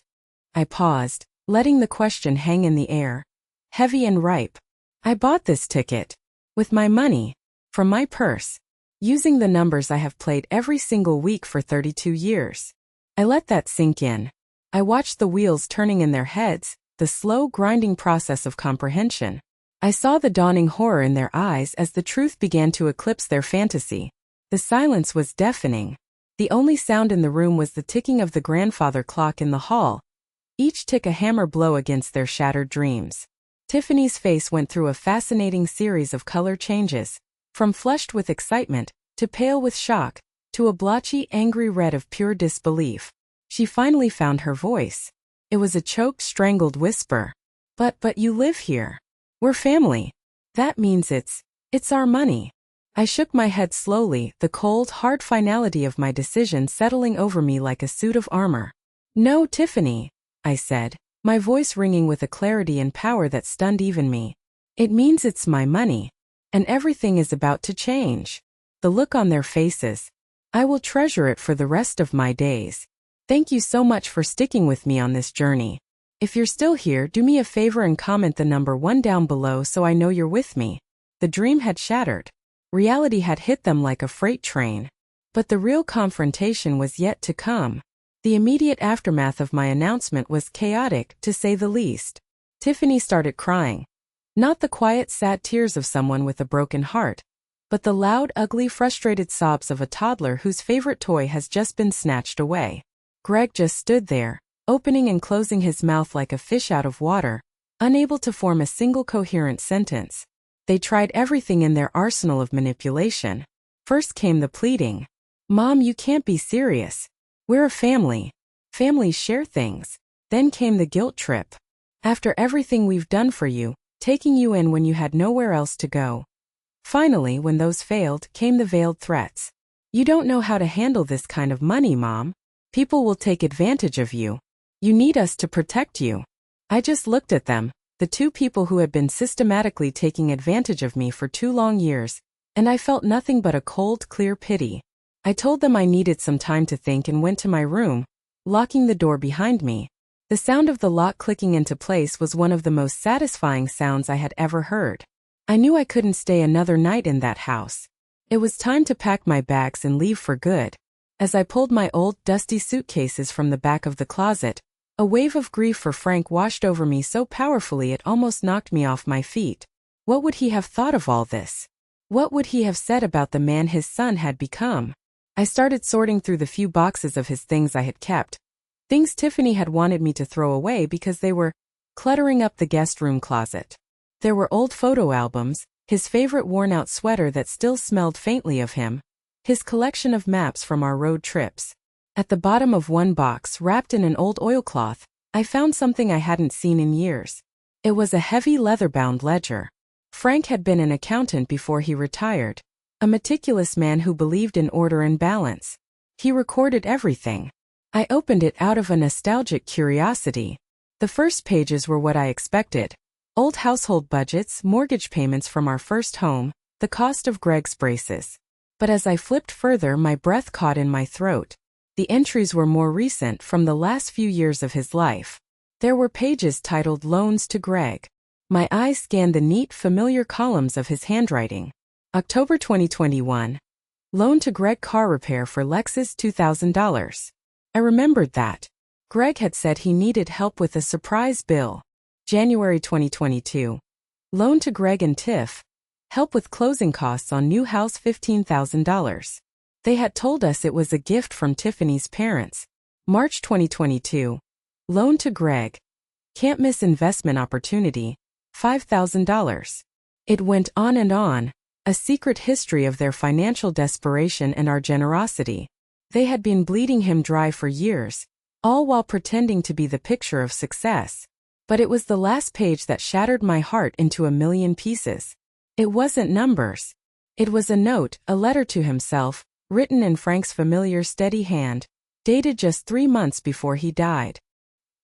I paused, letting the question hang in the air. Heavy and ripe. I bought this ticket. With my money. From my purse. Using the numbers I have played every single week for 32 years. I let that sink in. I watched the wheels turning in their heads, the slow grinding process of comprehension. I saw the dawning horror in their eyes as the truth began to eclipse their fantasy. The silence was deafening. The only sound in the room was the ticking of the grandfather clock in the hall, each tick a hammer blow against their shattered dreams. Tiffany's face went through a fascinating series of color changes, from flushed with excitement, to pale with shock, to a blotchy, angry red of pure disbelief. She finally found her voice. It was a choked, strangled whisper. But you live here. We're family. That means it's our money. I shook my head slowly, the cold, hard finality of my decision settling over me like a suit of armor. No, Tiffany, I said, my voice ringing with a clarity and power that stunned even me. It means it's my money. And everything is about to change. The look on their faces. I will treasure it for the rest of my days. Thank you so much for sticking with me on this journey. If you're still here, do me a favor and comment the number 1 down below so I know you're with me. The dream had shattered. Reality had hit them like a freight train. But the real confrontation was yet to come. The immediate aftermath of my announcement was chaotic, to say the least. Tiffany started crying. Not the quiet, sad tears of someone with a broken heart, but the loud, ugly, frustrated sobs of a toddler whose favorite toy has just been snatched away. Greg just stood there, opening and closing his mouth like a fish out of water, unable to form a single coherent sentence. They tried everything in their arsenal of manipulation. First came the pleading. Mom, you can't be serious. We're a family. Families share things. Then came the guilt trip. After everything we've done for you, taking you in when you had nowhere else to go. Finally, when those failed, came the veiled threats. You don't know how to handle this kind of money, Mom. People will take advantage of you. You need us to protect you. I just looked at them, the two people who had been systematically taking advantage of me for 2 long years, and I felt nothing but a cold, clear pity. I told them I needed some time to think and went to my room, locking the door behind me. The sound of the lock clicking into place was one of the most satisfying sounds I had ever heard. I knew I couldn't stay another night in that house. It was time to pack my bags and leave for good. As I pulled my old, dusty suitcases from the back of the closet, a wave of grief for Frank washed over me so powerfully it almost knocked me off my feet. What would he have thought of all this? What would he have said about the man his son had become? I started sorting through the few boxes of his things I had kept. Things Tiffany had wanted me to throw away because they were cluttering up the guest room closet. There were old photo albums, his favorite worn-out sweater that still smelled faintly of him, his collection of maps from our road trips. At the bottom of one box, wrapped in an old oilcloth, I found something I hadn't seen in years. It was a heavy leather-bound ledger. Frank had been an accountant before he retired, a meticulous man who believed in order and balance. He recorded everything. I opened it out of a nostalgic curiosity. The first pages were what I expected. Old household budgets, mortgage payments from our first home, the cost of Greg's braces. But as I flipped further, my breath caught in my throat. The entries were more recent, from the last few years of his life. There were pages titled Loans to Greg. My eyes scanned the neat, familiar columns of his handwriting. October 2021. Loan to Greg, car repair for Lexus $2,000. I remembered that. Greg had said he needed help with a surprise bill. January 2022. Loan to Greg and Tiff. Help with closing costs on new house $15,000. They had told us it was a gift from Tiffany's parents. March 2022. Loan to Greg. Can't miss investment opportunity. $5,000. It went on and on, a secret history of their financial desperation and our generosity. They had been bleeding him dry for years, all while pretending to be the picture of success. But it was the last page that shattered my heart into a million pieces. It wasn't numbers. It was a note, a letter to himself, written in Frank's familiar steady hand, dated just 3 months before he died.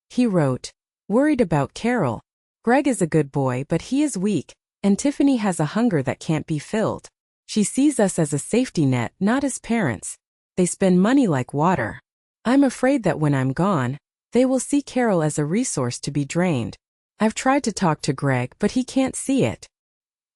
He wrote, "Worried about Carol. Greg is a good boy, but he is weak, and Tiffany has a hunger that can't be filled. She sees us as a safety net, not as parents. They spend money like water. I'm afraid that when I'm gone, they will see Carol as a resource to be drained. I've tried to talk to Greg, but he can't see it.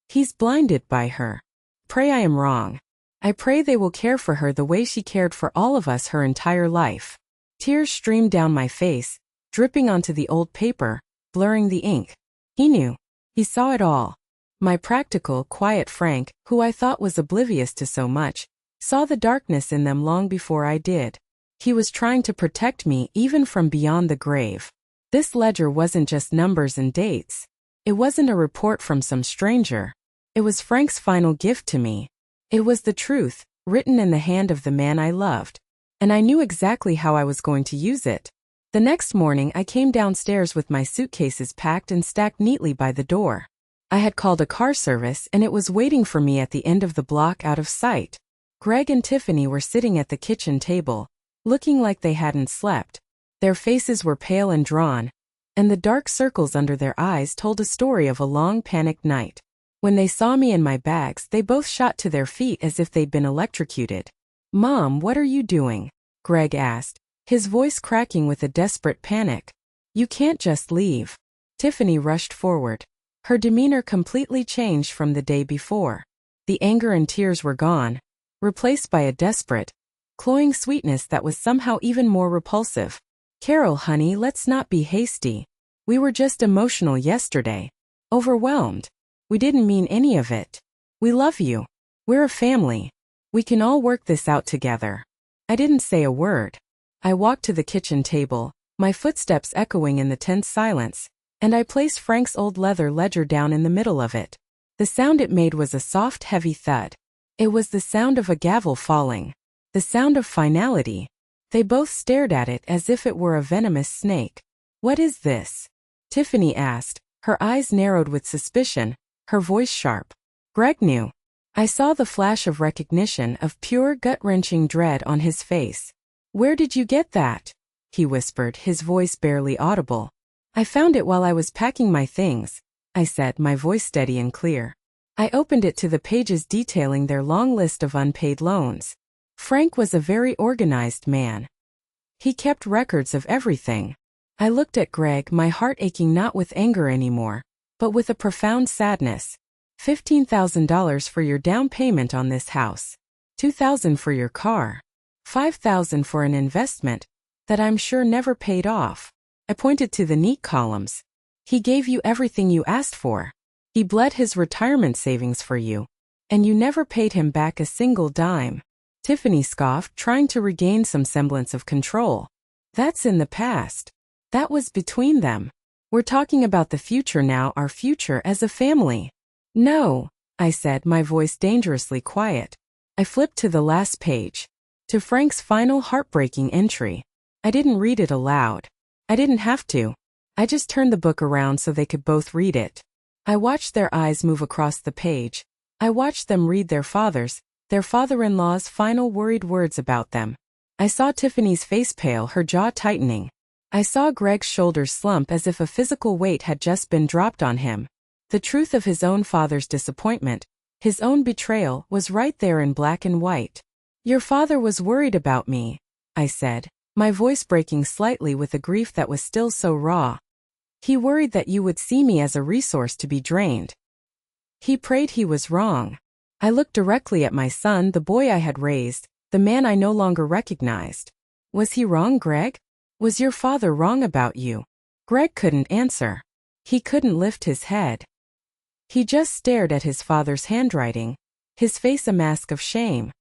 He's blinded by her. Pray I am wrong. I pray they will care for her the way she cared for all of us her entire life." Tears streamed down my face, dripping onto the old paper, blurring the ink. He knew. He saw it all. My practical, quiet Frank, who I thought was oblivious to so much, saw the darkness in them long before I did. He was trying to protect me even from beyond the grave. This ledger wasn't just numbers and dates. It wasn't a report from some stranger. It was Frank's final gift to me. It was the truth, written in the hand of the man I loved. And I knew exactly how I was going to use it. The next morning I came downstairs with my suitcases packed and stacked neatly by the door. I had called a car service and it was waiting for me at the end of the block out of sight. Greg and Tiffany were sitting at the kitchen table, looking like they hadn't slept. Their faces were pale and drawn, and the dark circles under their eyes told a story of a long panicked night. When they saw me and my bags, they both shot to their feet as if they'd been electrocuted. "Mom, what are you doing?" Greg asked, his voice cracking with a desperate panic. "You can't just leave." Tiffany rushed forward. Her demeanor completely changed from the day before. The anger and tears were gone, replaced by a desperate, cloying sweetness that was somehow even more repulsive. "Carol, honey, let's not be hasty. We were just emotional yesterday. Overwhelmed. We didn't mean any of it. We love you. We're a family. We can all work this out together." I didn't say a word. I walked to the kitchen table, my footsteps echoing in the tense silence, and I placed Frank's old leather ledger down in the middle of it. The sound it made was a soft, heavy thud. It was the sound of a gavel falling. The sound of finality. They both stared at it as if it were a venomous snake. "What is this?" Tiffany asked, her eyes narrowed with suspicion, her voice sharp. Greg knew. I saw the flash of recognition, of pure gut-wrenching dread on his face. "Where did you get that?" he whispered, his voice barely audible. "I found it while I was packing my things," I said, my voice steady and clear. I opened it to the pages detailing their long list of unpaid loans. Frank was a very organized man. He kept records of everything. I looked at Greg, my heart aching not with anger anymore, but with a profound sadness. $15,000 for your down payment on this house. $2,000 for your car. $5,000 for an investment that I'm sure never paid off. I pointed to the neat columns. He gave you everything you asked for. He bled his retirement savings for you. And you never paid him back a single dime. Tiffany scoffed, trying to regain some semblance of control. That's in the past. That was between them. We're talking about the future now, our future as a family. No, I said, my voice dangerously quiet. I flipped to the last page. To Frank's final heartbreaking entry. I didn't read it aloud. I didn't have to. I just turned the book around so they could both read it. I watched their eyes move across the page. I watched them read their father-in-law's final worried words about them. I saw Tiffany's face pale, her jaw tightening. I saw Greg's shoulders slump as if a physical weight had just been dropped on him. The truth of his own father's disappointment, his own betrayal, was right there in black and white. Your father was worried about me, I said, my voice breaking slightly with a grief that was still so raw. He worried that you would see me as a resource to be drained. He prayed he was wrong. I looked directly at my son, the boy I had raised, the man I no longer recognized. Was he wrong, Greg? Was your father wrong about you? Greg couldn't answer. He couldn't lift his head. He just stared at his father's handwriting, his face a mask of shame.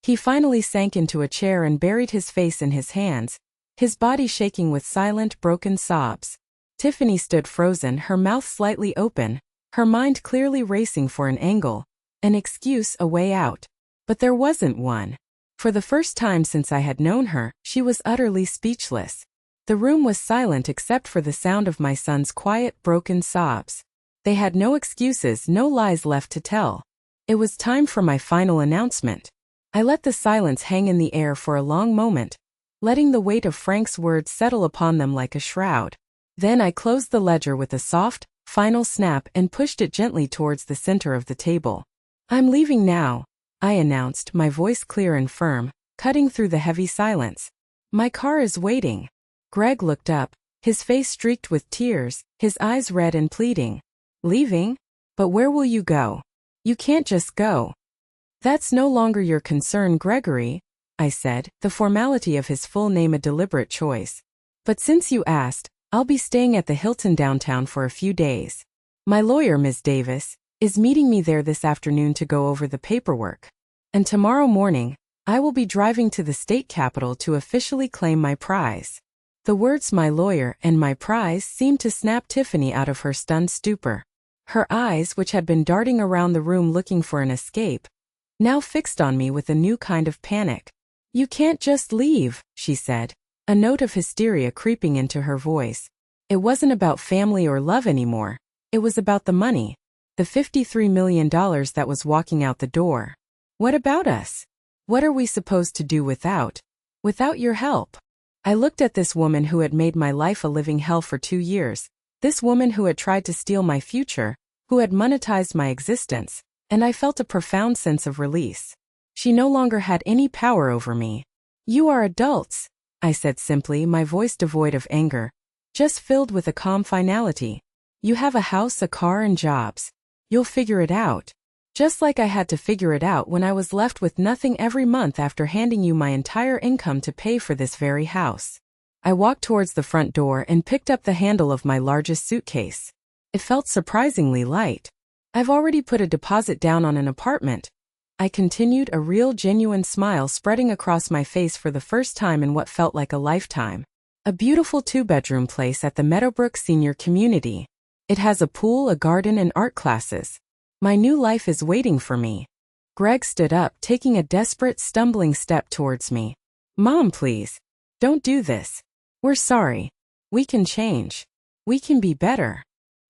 He finally sank into a chair and buried his face in his hands, his body shaking with silent, broken sobs. Tiffany stood frozen, her mouth slightly open, her mind clearly racing for an angle, an excuse, a way out. But there wasn't one. For the first time since I had known her, she was utterly speechless. The room was silent except for the sound of my son's quiet, broken sobs. They had no excuses, no lies left to tell. It was time for my final announcement. I let the silence hang in the air for a long moment, letting the weight of Frank's words settle upon them like a shroud. Then I closed the ledger with a soft, final snap and pushed it gently towards the center of the table. I'm leaving now, I announced, my voice clear and firm, cutting through the heavy silence. My car is waiting. Greg looked up, his face streaked with tears, his eyes red and pleading. Leaving? But where will you go? You can't just go. That's no longer your concern, Gregory, I said, the formality of his full name a deliberate choice. But since you asked, I'll be staying at the Hilton downtown for a few days. My lawyer, Ms. Davis, is meeting me there this afternoon to go over the paperwork. And tomorrow morning, I will be driving to the state capitol to officially claim my prize. The words my lawyer and my prize seemed to snap Tiffany out of her stunned stupor. Her eyes, which had been darting around the room looking for an escape, now fixed on me with a new kind of panic. You can't just leave, she said, a note of hysteria creeping into her voice. It wasn't about family or love anymore. It was about the money. The $53 million that was walking out the door. What about us? What are we supposed to do without your help? I looked at this woman who had made my life a living hell for 2 years, this woman who had tried to steal my future, who had monetized my existence, and I felt a profound sense of release. She no longer had any power over me. You are adults, I said simply, my voice devoid of anger, just filled with a calm finality. You have a house, a car, and jobs. You'll figure it out. Just like I had to figure it out when I was left with nothing every month after handing you my entire income to pay for this very house. I walked towards the front door and picked up the handle of my largest suitcase. It felt surprisingly light. I've already put a deposit down on an apartment. I continued, a real genuine smile spreading across my face for the first time in what felt like a lifetime. A beautiful 2-bedroom place at the Meadowbrook Senior Community. It has a pool, a garden, and art classes. My new life is waiting for me. Greg stood up, taking a desperate, stumbling step towards me. Mom, please. Don't do this. We're sorry. We can change. We can be better.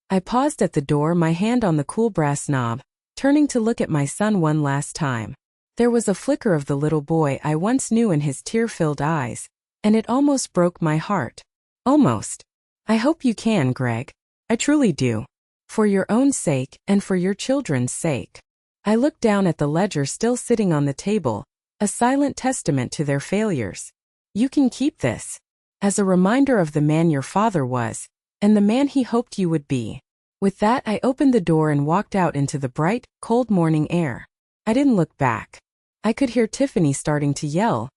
I paused at the door, my hand on the cool brass knob, turning to look at my son one last time. There was a flicker of the little boy I once knew in his tear-filled eyes, and it almost broke my heart. Almost. I hope you can, Greg. I truly do. For your own sake and for your children's sake. I looked down at the ledger still sitting on the table, a silent testament to their failures. You can keep this. As a reminder of the man your father was, and the man he hoped you would be. With that, I opened the door and walked out into the bright, cold morning air. I didn't look back. I could hear Tiffany starting to yell,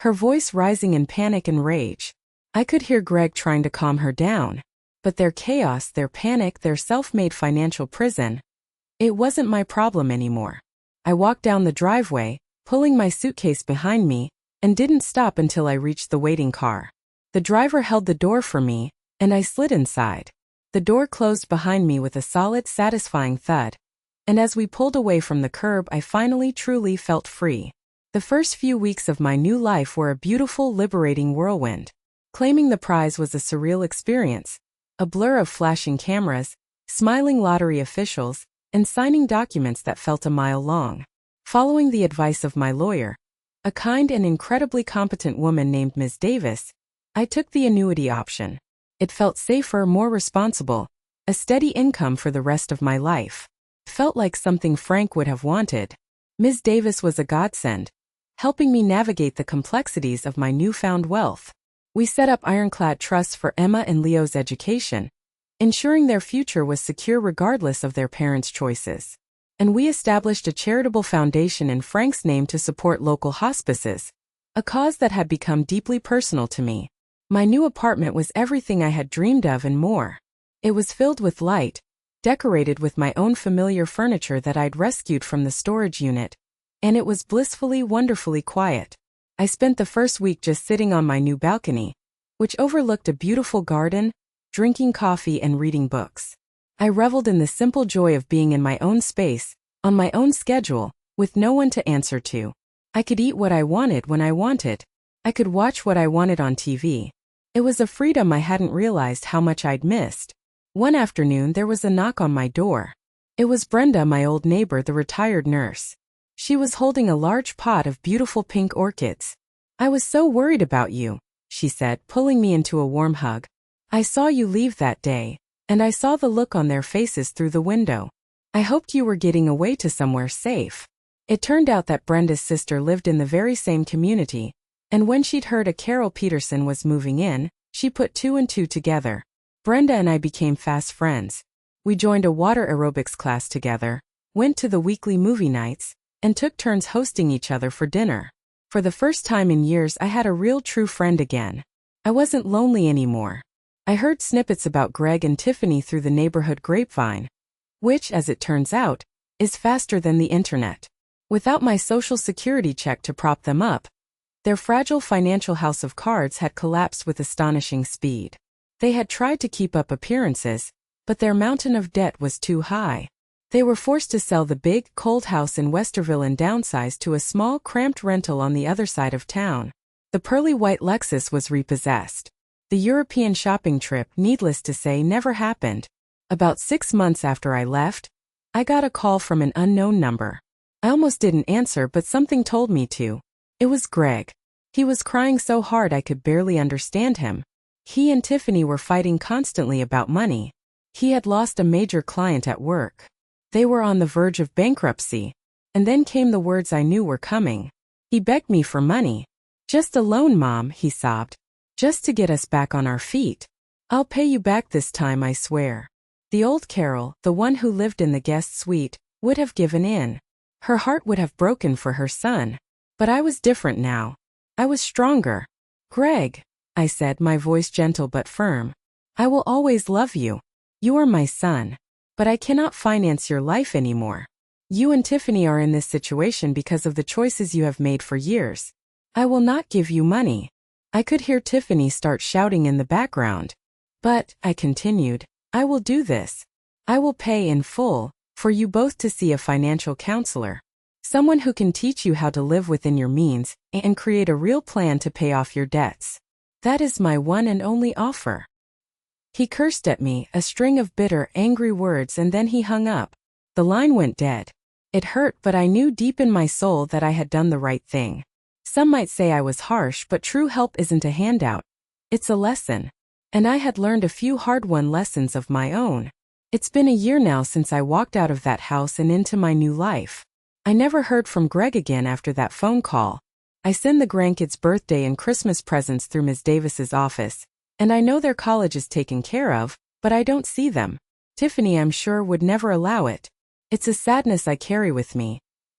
her voice rising in panic and rage. I could hear Greg trying to calm her down. But their chaos, their panic, their self-made financial prison, it wasn't my problem anymore. I walked down the driveway, pulling my suitcase behind me, and didn't stop until I reached the waiting car. The driver held the door for me, and I slid inside. The door closed behind me with a solid, satisfying thud. And as we pulled away from the curb, I finally truly felt free. The first few weeks of my new life were a beautiful, liberating whirlwind. Claiming the prize was a surreal experience, a blur of flashing cameras, smiling lottery officials, and signing documents that felt a mile long. Following the advice of my lawyer, a kind and incredibly competent woman named Ms. Davis, I took the annuity option. It felt safer, more responsible, a steady income for the rest of my life. Felt like something Frank would have wanted. Ms. Davis was a godsend, helping me navigate the complexities of my newfound wealth. We set up ironclad trusts for Emma and Leo's education, ensuring their future was secure regardless of their parents' choices. And we established a charitable foundation in Frank's name to support local hospices, a cause that had become deeply personal to me. My new apartment was everything I had dreamed of and more. It was filled with light, decorated with my own familiar furniture that I'd rescued from the storage unit, and it was blissfully, wonderfully quiet. I spent the first week just sitting on my new balcony, which overlooked a beautiful garden, drinking coffee and reading books. I reveled in the simple joy of being in my own space, on my own schedule, with no one to answer to. I could eat what I wanted when I wanted. I could watch what I wanted on TV. It was a freedom I hadn't realized how much I'd missed. One afternoon there was a knock on my door. It was Brenda, my old neighbor, the retired nurse. She was holding a large pot of beautiful pink orchids. I was so worried about you, she said, pulling me into a warm hug. I saw you leave that day, and I saw the look on their faces through the window. I hoped you were getting away to somewhere safe. It turned out that Brenda's sister lived in the very same community, and when she'd heard a Carol Peterson was moving in, she put two and two together. Brenda and I became fast friends. We joined a water aerobics class together, went to the weekly movie nights, and took turns hosting each other for dinner. For the first time in years, I had a real true friend again. I wasn't lonely anymore. I heard snippets about Greg and Tiffany through the neighborhood grapevine, which, as it turns out, is faster than the internet. Without my social security check to prop them up, their fragile financial house of cards had collapsed with astonishing speed. They had tried to keep up appearances, but their mountain of debt was too high. They were forced to sell the big, cold house in Westerville and downsize to a small, cramped rental on the other side of town. The pearly white Lexus was repossessed. The European shopping trip, needless to say, never happened. About 6 months after I left, I got a call from an unknown number. I almost didn't answer, but something told me to. It was Greg. He was crying so hard I could barely understand him. He and Tiffany were fighting constantly about money. He had lost a major client at work. They were on the verge of bankruptcy. And then came the words I knew were coming. He begged me for money. Just a loan, Mom, he sobbed. Just to get us back on our feet. I'll pay you back this time, I swear. The old Carol, the one who lived in the guest suite, would have given in. Her heart would have broken for her son. But I was different now. I was stronger. Greg, I said, my voice gentle but firm. I will always love you. You are my son. But I cannot finance your life anymore. You and Tiffany are in this situation because of the choices you have made for years. I will not give you money. I could hear Tiffany start shouting in the background. But, I continued, I will do this. I will pay in full, for you both to see a financial counselor. Someone who can teach you how to live within your means and create a real plan to pay off your debts. That is my one and only offer. He cursed at me, a string of bitter, angry words, and then he hung up. The line went dead. It hurt, but I knew deep in my soul that I had done the right thing. Some might say I was harsh, but true help isn't a handout. It's a lesson. And I had learned a few hard-won lessons of my own. It's been a year now since I walked out of that house and into my new life. I never heard from Greg again after that phone call. I send the grandkids' birthday and Christmas presents through Ms. Davis's office, and I know their college is taken care of, but I don't see them. Tiffany, I'm sure, would never allow it. It's a sadness I carry with me.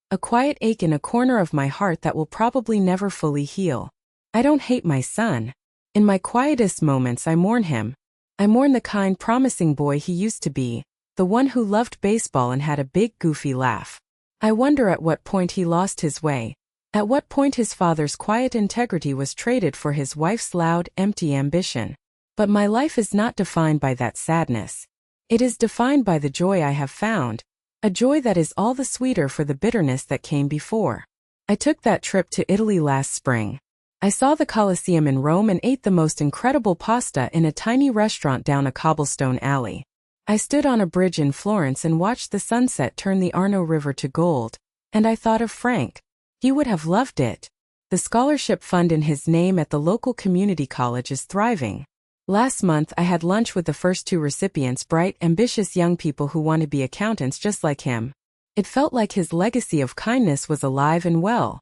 A quiet ache in a corner of my heart that will probably never fully heal. I don't hate my son. In my quietest moments I mourn him. I mourn the kind, promising boy he used to be, the one who loved baseball and had a big, goofy laugh. I wonder at what point he lost his way. At what point his father's quiet integrity was traded for his wife's loud, empty ambition. But my life is not defined by that sadness. It is defined by the joy I have found, a joy that is all the sweeter for the bitterness that came before. I took that trip to Italy last spring. I saw the Colosseum in Rome and ate the most incredible pasta in a tiny restaurant down a cobblestone alley. I stood on a bridge in Florence and watched the sunset turn the Arno River to gold, and I thought of Frank. He would have loved it. The scholarship fund in his name at the local community college is thriving. Last month I had lunch with the first two recipients, bright, ambitious young people who want to be accountants just like him. It felt like his legacy of kindness was alive and well.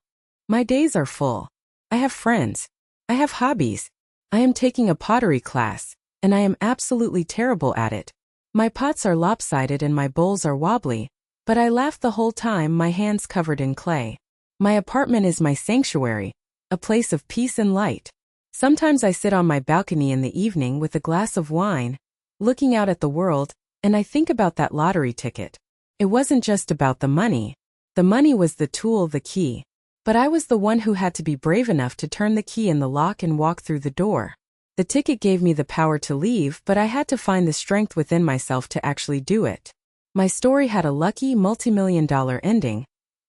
My days are full. I have friends. I have hobbies. I am taking a pottery class, and I am absolutely terrible at it. My pots are lopsided and my bowls are wobbly, but I laugh the whole time, my hands covered in clay. My apartment is my sanctuary, a place of peace and light. Sometimes I sit on my balcony in the evening with a glass of wine, looking out at the world, and I think about that lottery ticket. It wasn't just about the money. The money was the tool, the key. But I was the one who had to be brave enough to turn the key in the lock and walk through the door. The ticket gave me the power to leave, but I had to find the strength within myself to actually do it. My story had a lucky multi-million-dollar ending,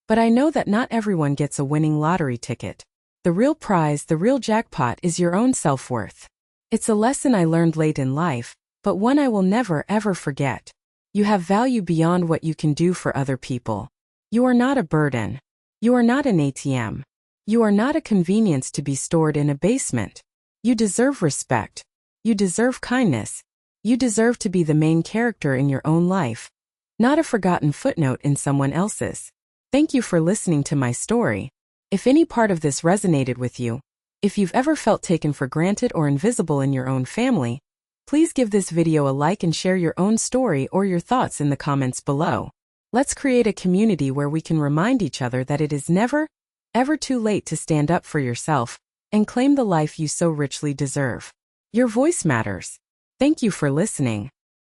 but I know that not everyone gets a winning lottery ticket. The real prize, the real jackpot, is your own self-worth. It's a lesson I learned late in life, but one I will never ever forget. You have value beyond what you can do for other people. You are not a burden. You are not an ATM. You are not a convenience to be stored in a basement. You deserve respect. You deserve kindness. You deserve to be the main character in your own life, not a forgotten footnote in someone else's. Thank you for listening to my story. If any part of this resonated with you, if you've ever felt taken for granted or invisible in your own family, please give this video a like and share your own story or your thoughts in the comments below. Let's create a community where we can remind each other that it is never, ever too late to stand up for yourself and claim the life you so richly deserve. Your voice matters. Thank you for listening.